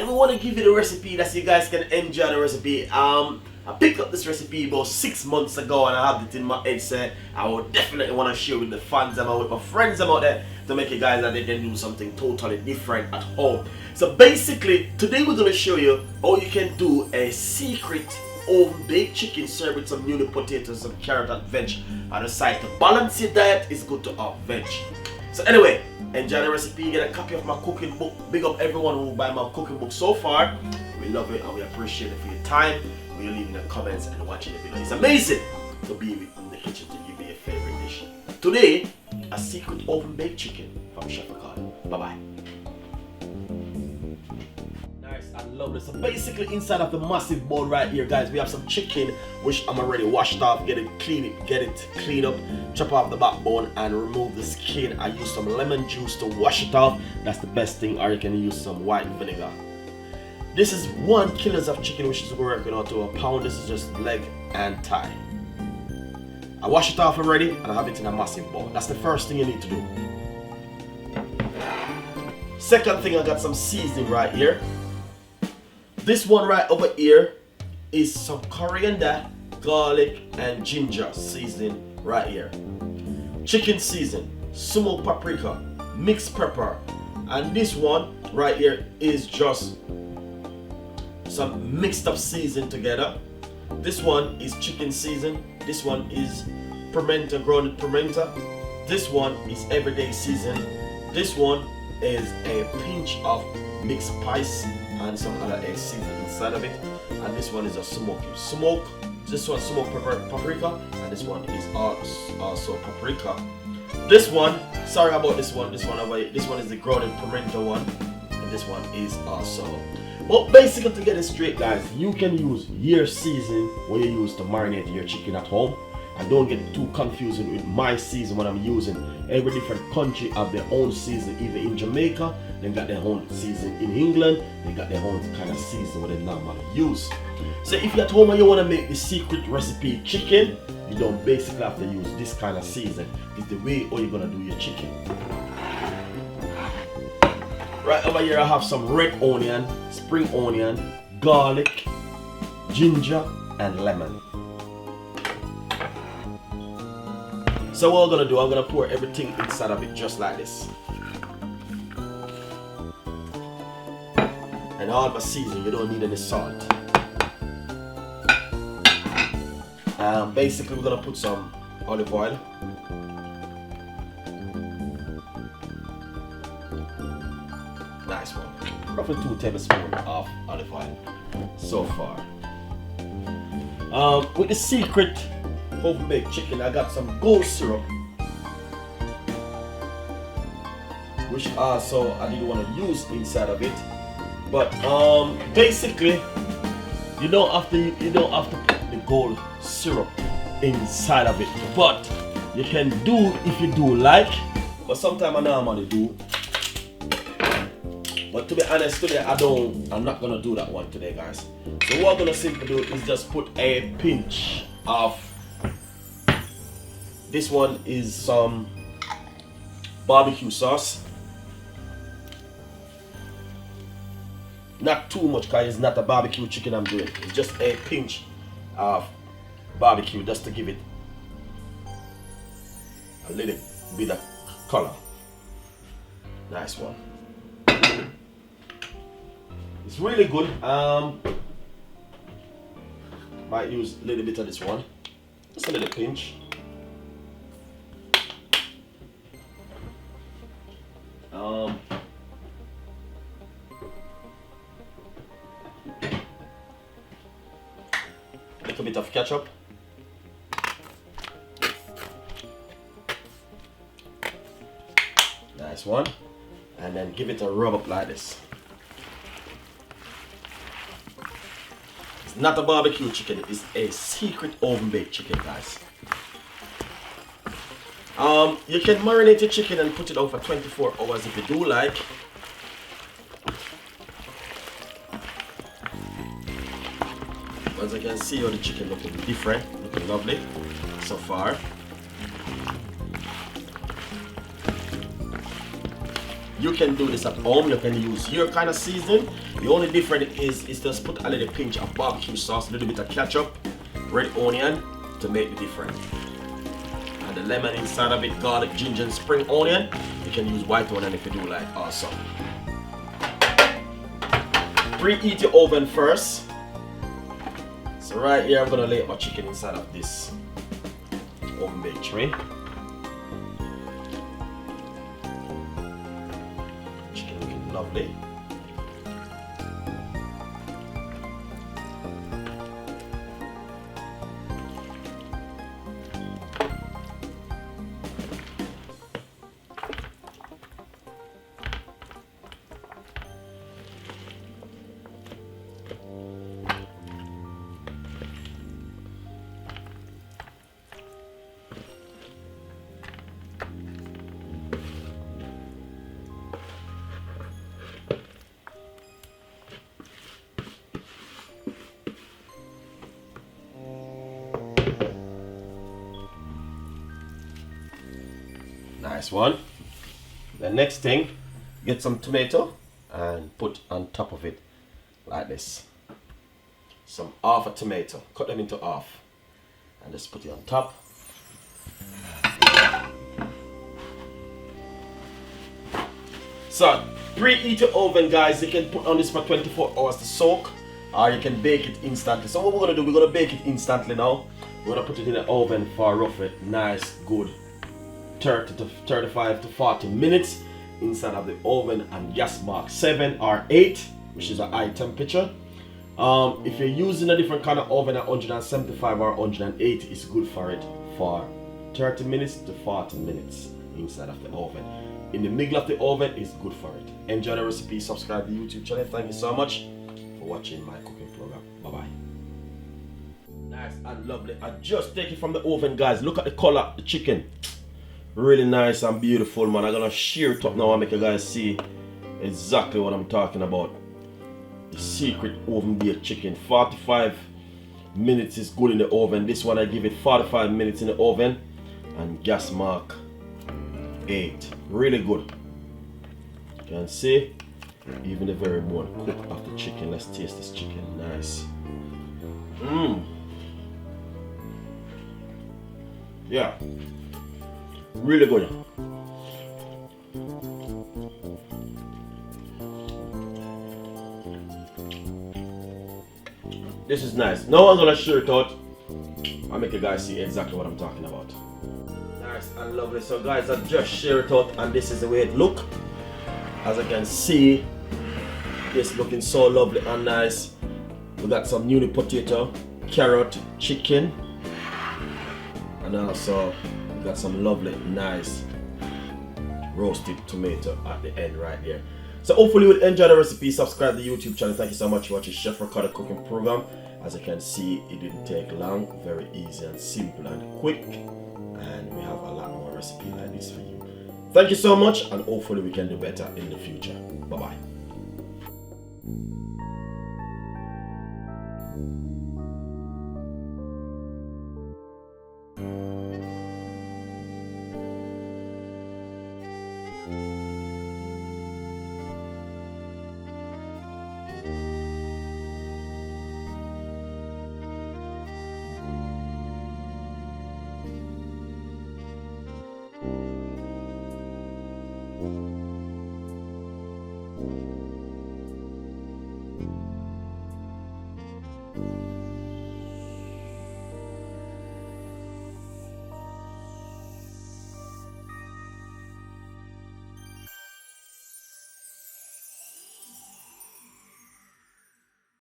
we want to give you the recipe that you guys can enjoy the recipe. I picked up this recipe about 6 months ago and I had it in my head, so I would definitely want to share with the fans and with my friends out there to make you guys that they can do something totally different at home. So basically, today we're going to show you how you can do a secret oven baked chicken served with some newly potatoes, some carrot and veg on the side. To balance your diet, it's good to have veg. So anyway, enjoy the recipe, get a copy of my cooking book. Big up everyone who buy my cooking book so far. We love it and we appreciate it for your time. We're leaving the comments and watching the video. It's amazing to be in the kitchen to give me a favorite dish. Today, a secret oven baked chicken from Chef Ricardo. Bye bye. Nice, I love this. So basically, inside of the massive bowl right here, guys, we have some chicken which I'm already washed off. Get it cleaned up, chop off the backbone and remove the skin. I use some lemon juice to wash it off. That's the best thing, or you can use some white vinegar. This is 1 kilo of chicken, which is working out to a pound. This is just leg and thigh. I wash it off already and I have it in a massive bowl. That's the first thing you need to do. Second thing, I got some seasoning right here. This one right over here is some coriander, garlic and ginger seasoning right here. Chicken season, smoked paprika, mixed pepper, and this one right here is just some mixed up season together. This one is chicken season. This one is pimento, grounded pimento. This one is everyday season. This one is a pinch of mixed spice and some other season inside of it. And this one is a smoke. This one smoked paprika, and this one is also paprika. This one, sorry about this one. This one is the grounded pimento one, and this one is also. But basically, to get it straight, guys, you can use your season what you use to marinate your chicken at home. And don't get too confused with my season what I'm using. Every different country have their own season. Even in Jamaica, they got their own season. In England, they got their own kind of season what they normally use. So if you're at home and you want to make the secret recipe chicken, you don't basically have to use this kind of season. It's the way how you're going to do your chicken. Right over here I have some red onion, spring onion, garlic, ginger and lemon. So what I'm going to do, I'm going to pour everything inside of it just like this. And all my seasoning, you don't need any salt. Basically we're going to put some olive oil. Nice one. Roughly 2 tablespoons of olive oil so far. With the secret oven baked chicken, I got some gold syrup, which also I didn't want to use inside of it. But basically, you don't have to put the gold syrup inside of it. But you can do if you do like. But sometimes I normally do. But to be honest today, I'm not gonna do that one today, guys. So what I'm gonna simply do is just put a pinch of, this one is some barbecue sauce. Not too much because it's not a barbecue chicken I'm doing. It's just a pinch of barbecue just to give it a little bit of color. Nice one. It's really good. Might use a little bit of this one. Just a little pinch. Little bit of ketchup. Nice one. And then give it a rub up like this. It's not a barbecue chicken, it's a secret oven baked chicken, guys. You can marinate your chicken and put it out for 24 hours if you do like. As you can see, how the chicken looking different, looking lovely so far. You can do this at home. You can use your kind of seasoning. The only difference is just put a little pinch of barbecue sauce, a little bit of ketchup, red onion to make the difference. And the lemon inside of it, garlic, ginger, and spring onion. You can use white onion if you do like also. Preheat your oven first. So right here, I'm gonna lay my chicken inside of this oven bake tray. Chicken looking lovely. Nice one. The next thing, get some tomato and put on top of it like this. Some half a tomato, cut them into half and just put it on top. So preheat your oven, guys. You can put on this for 24 hours to soak, or you can bake it instantly. So what we're gonna do, we're gonna bake it instantly now. We're gonna put it in the oven for roughly nice, good 30 to 35 to 40 minutes inside of the oven and gas mark 7 or 8, which is a high temperature. If you're using a different kind of oven at 175 or 180, it's good for it for 30 minutes to 40 minutes inside of the oven. In the middle of the oven is good for it. Enjoy the recipe, subscribe to the YouTube channel. Thank you so much for watching my cooking program. Bye bye. Nice and lovely. I just take it from the oven, guys. Look at the color of the chicken. Really nice and beautiful, man. I'm gonna shear it up now and make you guys see exactly what I'm talking about. The secret oven baked chicken. 45 minutes is good in the oven. This one I give it 45 minutes in the oven and gas mark 8. Really good. You can see even the very bone cooked of the chicken. Let's taste this chicken. Nice. Yeah. Really good. This is nice. Now I'm gonna share it out. I'll make you guys see exactly what I'm talking about. Nice and lovely. So guys, I just share it out and this is the way it look. As I can see, it's looking so lovely and nice. We got some newly potato, carrot, chicken, and also got some lovely, nice roasted tomato at the end right there. So hopefully you will enjoy the recipe. Subscribe to the YouTube channel. Thank you so much for watching Chef Ricardo cooking program. As you can see, it didn't take long. Very easy and simple and quick. And we have a lot more recipe like this for you. Thank you so much, and hopefully we can do better in the future. Bye bye. Thank you.